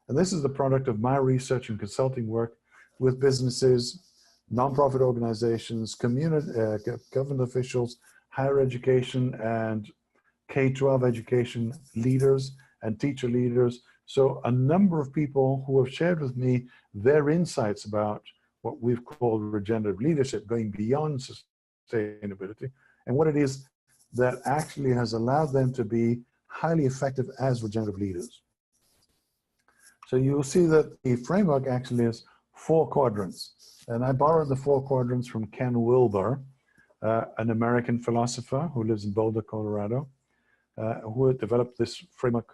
And this is the product of my research and consulting work with businesses, nonprofit organizations, community, government officials, higher education and K-12 education leaders and teacher leaders. So a number of people who have shared with me their insights about what we've called regenerative leadership, going beyond sustainability, and what it is that actually has allowed them to be highly effective as regenerative leaders. So you'll see that the framework actually has 4 quadrants. And I borrowed the 4 quadrants from Ken Wilber, an American philosopher who lives in Boulder, Colorado, who had developed this framework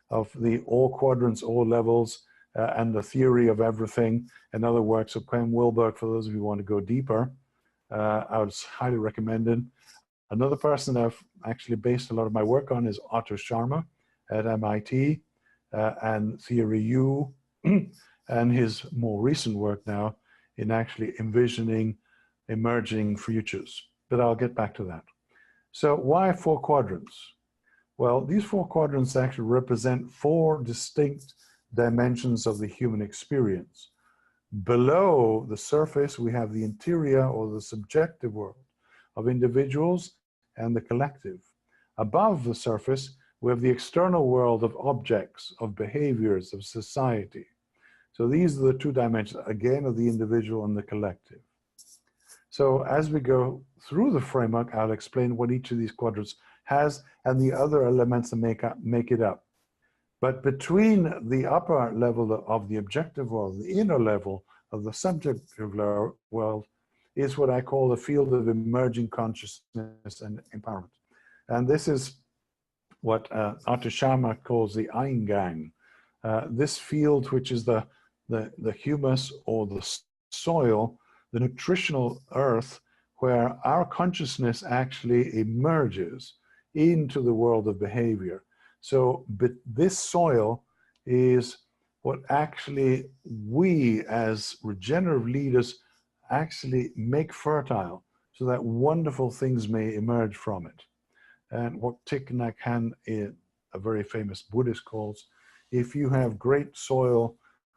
of the all quadrants, all levels, and the theory of everything, and other works of Ken Wilber. For those of you who want to go deeper, I would highly recommend it. Another person that I've actually based a lot of my work on is Otto Scharmer at MIT, and Theory U, and his more recent work now in actually envisioning emerging futures. But I'll get back to that. So why 4 quadrants? Well, these 4 quadrants actually represent 4 distinct dimensions of the human experience. Below the surface, we have the interior or the subjective world of individuals and the collective. Above the surface, we have the external world of objects, of behaviors, of society. So these are the 2 dimensions, again, of the individual and the collective. So as we go through the framework, I'll explain what each of these quadrants has and the other elements that make it up. But between the upper level of the objective world, the inner level of the subjective world, is what I call the field of emerging consciousness and empowerment. And this is what Otto Scharmer calls the Eingang. This field, which is the humus or the soil, the nutritional earth, where our consciousness actually emerges into the world of behavior. So, but this soil is what actually we as regenerative leaders actually make fertile so that wonderful things may emerge from it. And what Thich Nhat Hanh, a very famous Buddhist, calls, if you have great soil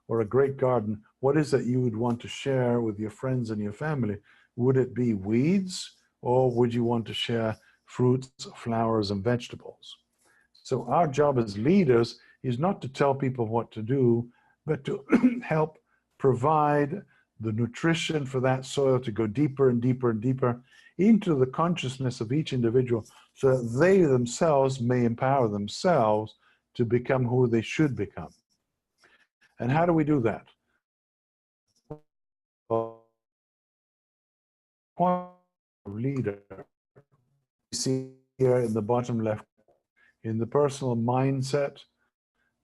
or a great garden, what is it you would want to share with your friends and your family? Would it be weeds, or would you want to share fruits, flowers, and vegetables? So our job as leaders is not to tell people what to do, but to help provide the nutrition for that soil to go deeper and deeper and deeper into the consciousness of each individual, so that they themselves may empower themselves to become who they should become. And how do we do that? Well, leader, you see here in the bottom left, in the personal mindset,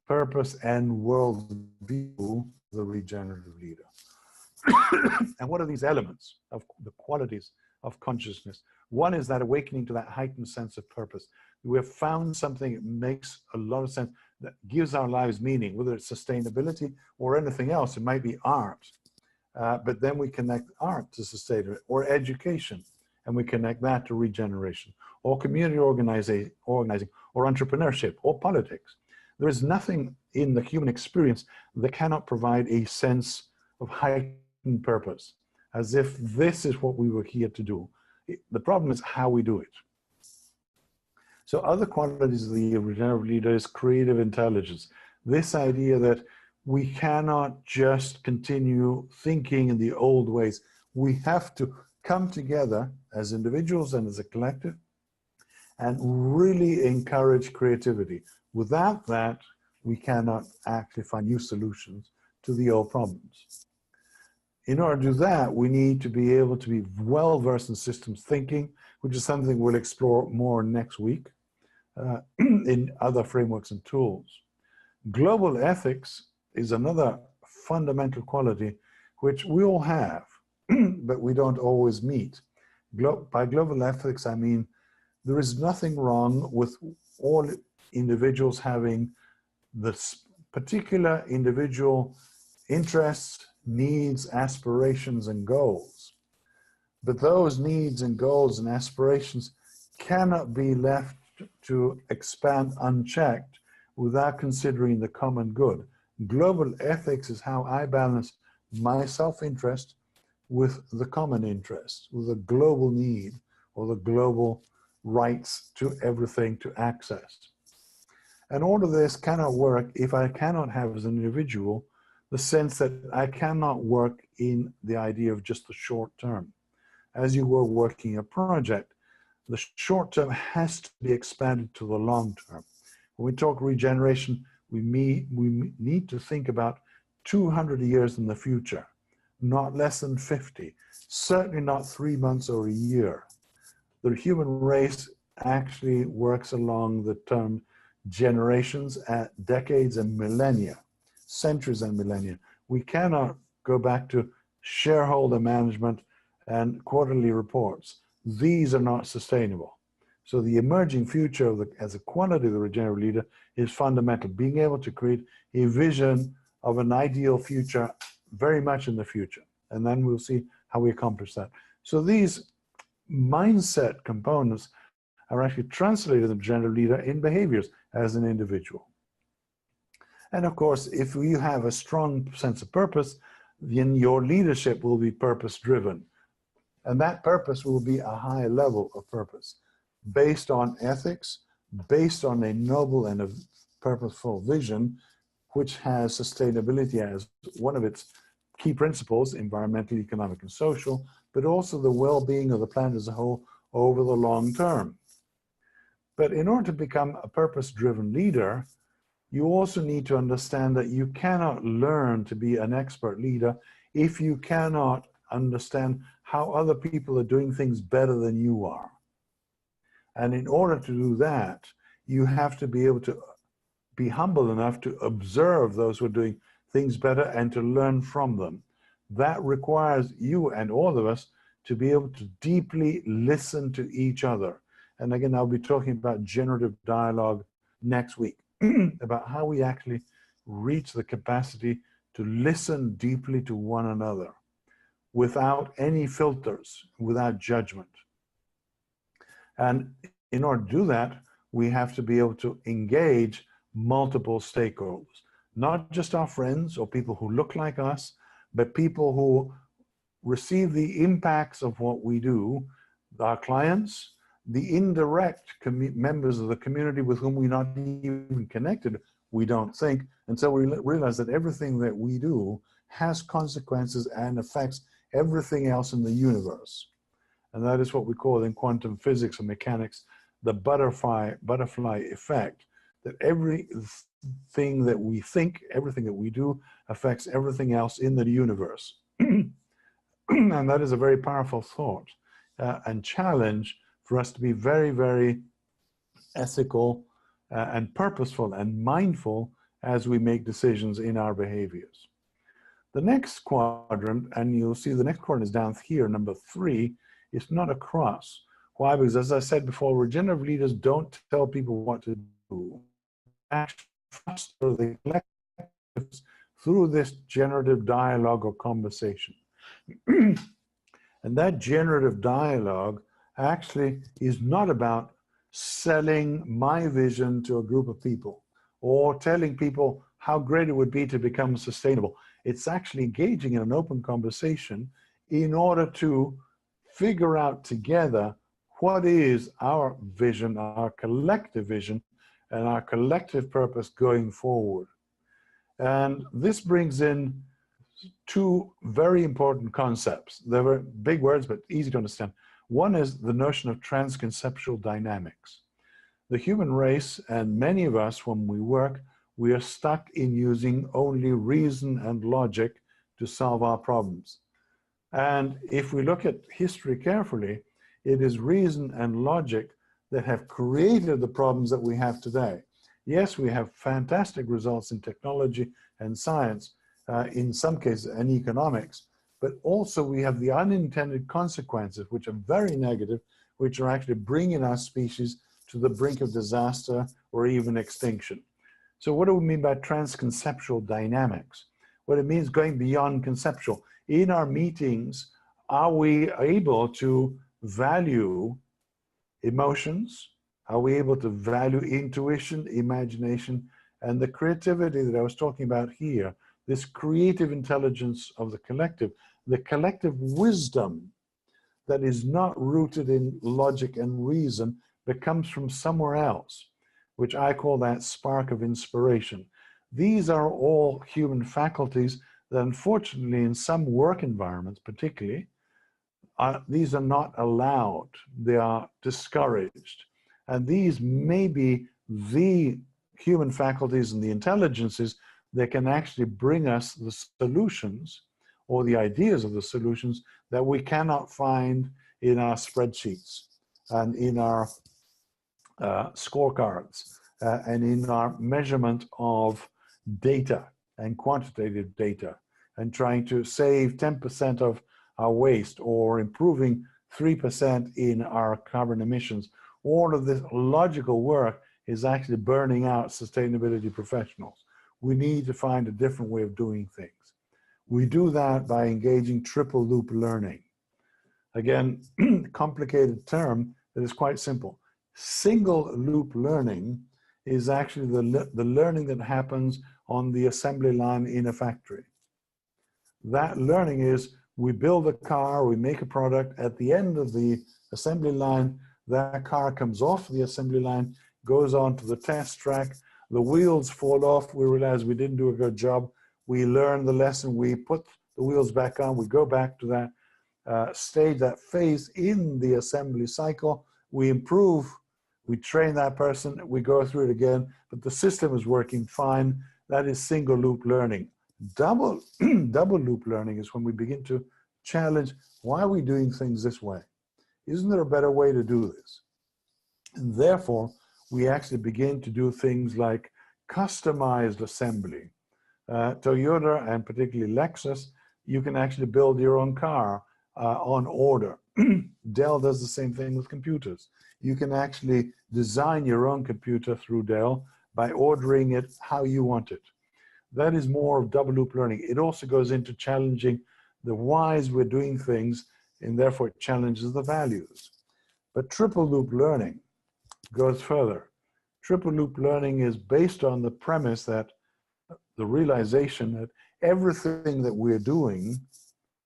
purpose, and worldview, the regenerative leader. And what are these elements of the qualities of consciousness? One is that awakening to that heightened sense of purpose. We have found something that makes a lot of sense, that gives our lives meaning, whether it's sustainability or anything else. It might be art, but then we connect art to sustainability, or education, and we connect that to regeneration, or community organizing, or entrepreneurship, or politics. There is nothing in the human experience that cannot provide a sense of heightened purpose, as if this is what we were here to do. The problem is how we do it. So other qualities of the regenerative leader is creative intelligence. This idea that we cannot just continue thinking in the old ways. We have to come together as individuals and as a collective and really encourage creativity. Without that, we cannot actually find new solutions to the old problems. In order to do that, we need to be able to be well-versed in systems thinking, which is something we'll explore more next week in other frameworks and tools. Global ethics is another fundamental quality which we all have, but we don't always meet. By global ethics, I mean there is nothing wrong with all individuals having this particular individual interests, needs, aspirations, and goals. But those needs and goals and aspirations cannot be left to expand unchecked without considering the common good. Global ethics is how I balance my self-interest with the common interest, with the global need or the global rights to everything to access. And all of this cannot work if I cannot have as an individual the sense that I cannot work in the idea of just the short term. As you were working a project, the short term has to be expanded to the long term. When we talk regeneration, we need to think about 200 years in the future, not less than 50, certainly not 3 months or a year. The human race actually works along the term generations, decades and millennia, centuries and millennia. We cannot go back to shareholder management and quarterly reports. These are not sustainable. So the emerging future of as a quality of the regenerative leader is fundamental, being able to create a vision of an ideal future very much in the future. And then we'll see how we accomplish that. So these mindset components are actually translated in the regenerative leader in behaviors as an individual. And of course, if you have a strong sense of purpose, then your leadership will be purpose-driven. And that purpose will be a high level of purpose, based on ethics, based on a noble and a purposeful vision, which has sustainability as one of its key principles, environmental, economic, and social, but also the well-being of the planet as a whole over the long term. But in order to become a purpose-driven leader, you also need to understand that you cannot learn to be an expert leader if you cannot understand how other people are doing things better than you are. And in order to do that, you have to be able to be humble enough to observe those who are doing things better and to learn from them. That requires you and all of us to be able to deeply listen to each other. And again, I'll be talking about generative dialogue next week, about how we actually reach the capacity to listen deeply to one another without any filters, without judgment. And in order to do that, we have to be able to engage multiple stakeholders, not just our friends or people who look like us, but people who receive the impacts of what we do, our clients, the indirect members of the community with whom we're not even connected, we don't think, until we realize that everything that we do has consequences and affects everything else in the universe. And that is what we call in quantum physics and mechanics, the butterfly effect, that everything that we think, everything that we do affects everything else in the universe. And that is a very powerful thought and challenge for us to be very, very ethical and purposeful and mindful as we make decisions in our behaviors. The next quadrant, and you'll see the next quadrant is down here, number 3, is not a cross. Why? Because as I said before, regenerative leaders don't tell people what to do. Actually, foster the collectives through this generative dialogue or conversation. And that generative dialogue actually is not about selling my vision to a group of people or telling people how great it would be to become sustainable. It's actually engaging in an open conversation in order to figure out together what is our vision, our collective vision, and our collective purpose going forward. And this brings in 2 very important concepts. They were big words, but easy to understand. One is the notion of transconceptual dynamics. The human race, and many of us when we work, we are stuck in using only reason and logic to solve our problems. And if we look at history carefully, it is reason and logic that have created the problems that we have today. Yes, we have fantastic results in technology and science, in some cases, and economics, but also we have the unintended consequences, which are very negative, which are actually bringing our species to the brink of disaster or even extinction. So what do we mean by transconceptual dynamics? What it means going beyond conceptual. In our meetings, are we able to value emotions? Are we able to value intuition, imagination, And the creativity that I was talking about here, this creative intelligence of the collective wisdom that is not rooted in logic and reason, but comes from somewhere else, which I call that spark of inspiration. These are all human faculties that unfortunately in some work environments particularly, these are not allowed, they are discouraged. And these may be the human faculties and the intelligences that can actually bring us the solutions or the ideas of the solutions that we cannot find in our spreadsheets and in our scorecards and in our measurement of data and quantitative data and trying to save 10% of our waste or improving 3% in our carbon emissions. All of this logical work is actually burning out sustainability professionals. We need to find a different way of doing things. We do that by engaging triple loop learning. Again, complicated term that is quite simple. Single loop learning is actually the learning that happens on the assembly line in a factory. That learning is we build a car, we make a product, at the end of the assembly line, that car comes off the assembly line, goes on to the test track, the wheels fall off, we realize we didn't do a good job, we learn the lesson, we put the wheels back on, we go back to that stage, that phase in the assembly cycle, we improve, we train that person, we go through it again, but the system is working fine. That is single loop learning. Double loop learning is when we begin to challenge, why are we doing things this way? Isn't there a better way to do this? And therefore, we actually begin to do things like customized assembly. Toyota and particularly Lexus, you can actually build your own car on order. Dell does the same thing with computers. You can actually design your own computer through Dell by ordering it how you want it. That is more of double loop learning. It also goes into challenging the whys we're doing things, and therefore it challenges the values. But triple loop learning goes further. Triple loop learning is based on the premise that the realization that everything that we're doing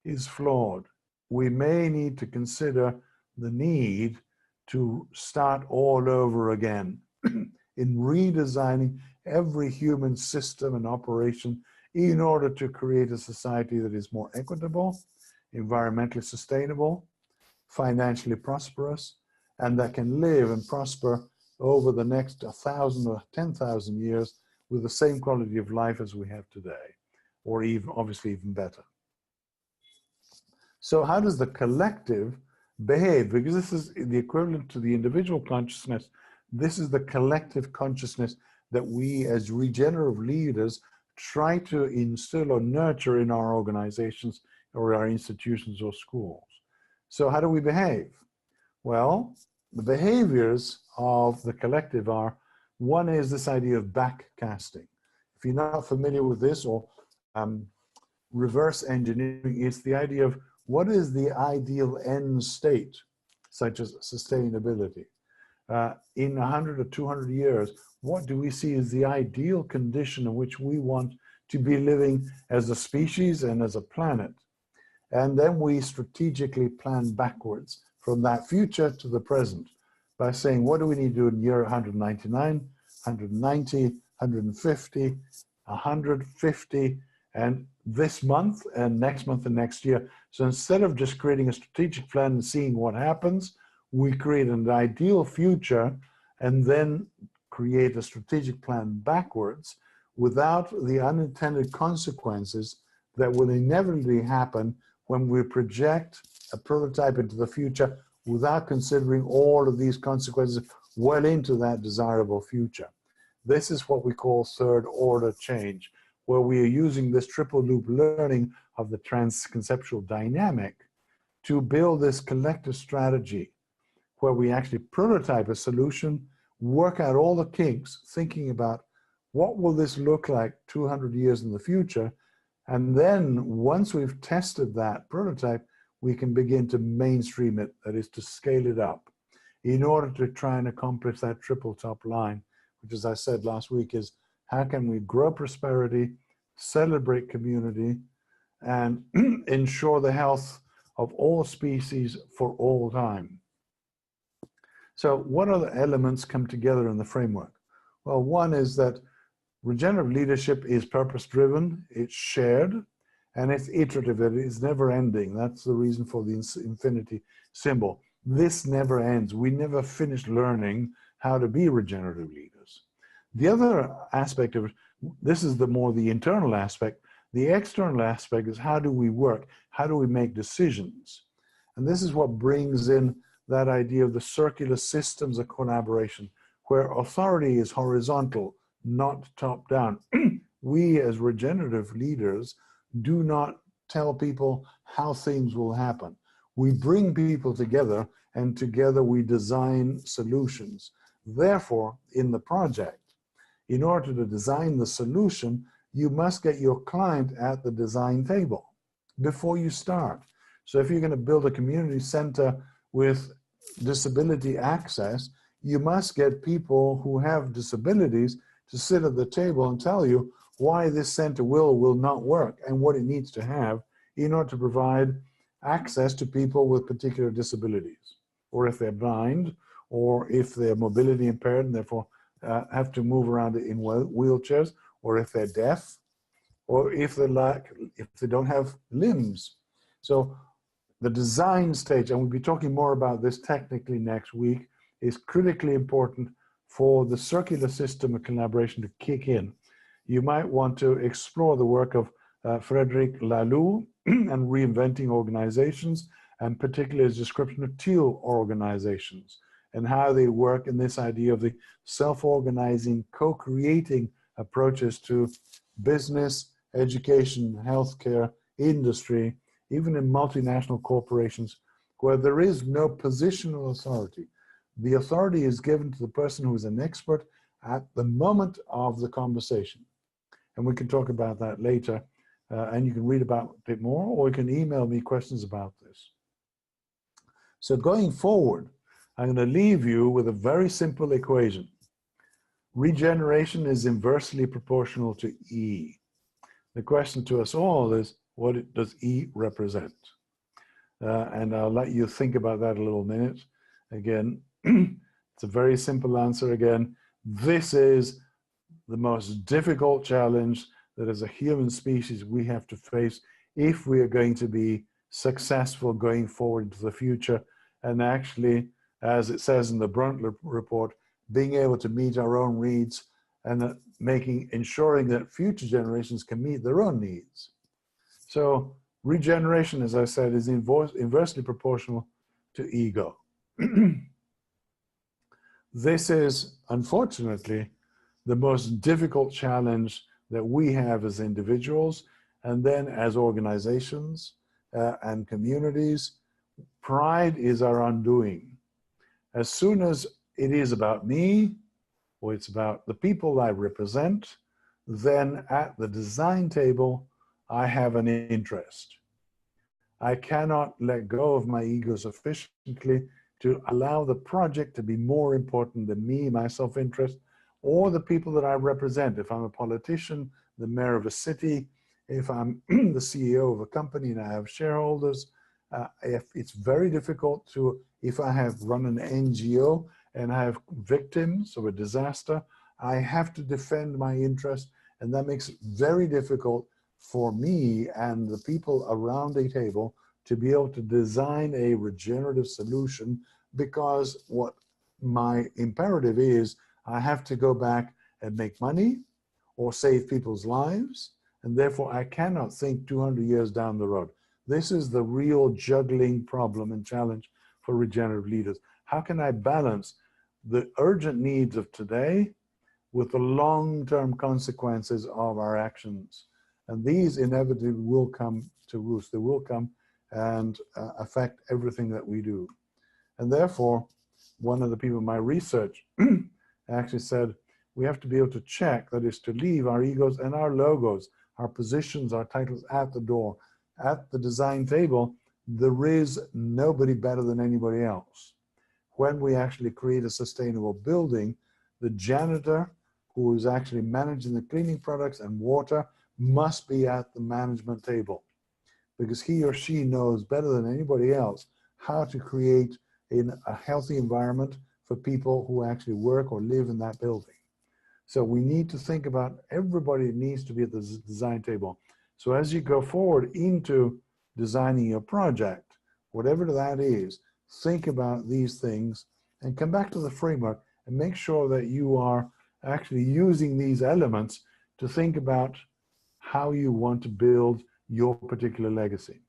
is flawed. We may need to consider the need to start all over again in redesigning every human system and operation in order to create a society that is more equitable, environmentally sustainable, financially prosperous, and that can live and prosper over the next 1,000 or 10,000 years with the same quality of life as we have today, or even, obviously, even better. So how does the collective behave? Because this is the equivalent to the individual consciousness. This is the collective consciousness that we as regenerative leaders try to instill or nurture in our organizations or our institutions or schools. So how do we behave? Well, the behaviors of the collective are, one is this idea of backcasting. If you're not familiar with this, or reverse engineering, it's the idea of what is the ideal end state, such as sustainability. In 100 or 200 years, what do we see as the ideal condition in which we want to be living as a species and as a planet? And then we strategically plan backwards from that future to the present by saying, what do we need to do in year 199, 190, 150, 150, and this month and next year. So instead of just creating a strategic plan and seeing what happens, we create an ideal future and then create a strategic plan backwards without the unintended consequences that will inevitably happen when we project a prototype into the future without considering all of these consequences well into that desirable future. This is what we call third order change, where we are using this triple loop learning of the trans-conceptual dynamic to build this collective strategy where we actually prototype a solution, work out all the kinks, thinking about what will this look like 200 years in the future, and then once we've tested that prototype, we can begin to mainstream it, that is to scale it up, in order to try and accomplish that triple top line, which, as I said last week, is How can we grow prosperity, celebrate community, and ensure the health of all species for all time? So what other elements come together in the framework? Well, one is that regenerative leadership is purpose-driven, it's shared, and it's iterative, it is never ending. That's the reason for the infinity symbol. This never ends. We never finish learning how to be regenerative leaders. The other aspect of it, this is the internal aspect. The external aspect is how do we work? How do we make decisions? And this is what brings in that idea of the circular systems of collaboration, where authority is horizontal, not top down. We as regenerative leaders do not tell people how things will happen. We bring people together, and together we design solutions. Therefore, in the project, in order to design the solution, you must get your client at the design table before you start. So if you're going to build a community center with disability access, you must get people who have disabilities to sit at the table and tell you why this center will not work and what it needs to have in order to provide access to people with particular disabilities, or if they're blind, or if they're mobility impaired and therefore have to move around in wheelchairs, or if they're deaf, or if they don't have limbs. So the design stage, and we'll be talking more about this technically next week, is critically important for the circular system of collaboration to kick in. You might want to explore the work of Frederic Laloux and reinventing organizations, and particularly his description of teal organizations and how they work in this idea of the self-organizing, co-creating approaches to business, education, healthcare, industry, even in multinational corporations where there is no positional authority. The authority is given to the person who is an expert at the moment of the conversation. And we can talk about that later, and you can read about it more, or you can email me questions about this. So going forward, I'm going to leave you with a very simple equation. Regeneration is inversely proportional to E. The question to us all is, what does E represent? And I'll let you think about that a little minute. Again, it's a very simple answer again. This is the most difficult challenge that as a human species we have to face if we are going to be successful going forward into the future. And actually, as it says in the Brundtland report, being able to meet our own needs and ensuring that future generations can meet their own needs. So regeneration, as I said, is inversely proportional to ego. This is, unfortunately, the most difficult challenge that we have as individuals, and then as organizations and communities. Pride is our undoing. As soon as it is about me, or it's about the people I represent, then at the design table, I have an interest. I cannot let go of my ego sufficiently to allow the project to be more important than me, my self-interest, or the people that I represent. If I'm a politician, the mayor of a city, if I'm the CEO of a company and I have shareholders, if it's very difficult to, if I have run an NGO and I have victims of a disaster, I have to defend my interest, and that makes it very difficult for me and the people around a table to be able to design a regenerative solution, because what my imperative is, I have to go back and make money or save people's lives, and therefore I cannot think 200 years down the road. This is the real juggling problem and challenge for regenerative leaders. How can I balance the urgent needs of today with the long-term consequences of our actions? And these inevitably will come to roost. They will come and affect everything that we do. And therefore, one of the people in my research actually said, we have to be able to check, that is to leave our egos and our logos, our positions, our titles at the door. At the design table, there is nobody better than anybody else. When we actually create a sustainable building, the janitor who is actually managing the cleaning products and water must be at the management table, because he or she knows better than anybody else how to create a healthy environment for people who actually work or live in that building. So we need to think about everybody needs to be at the design table. So as you go forward into designing your project, whatever that is, think about these things and come back to the framework and make sure that you are actually using these elements to think about how you want to build your particular legacy.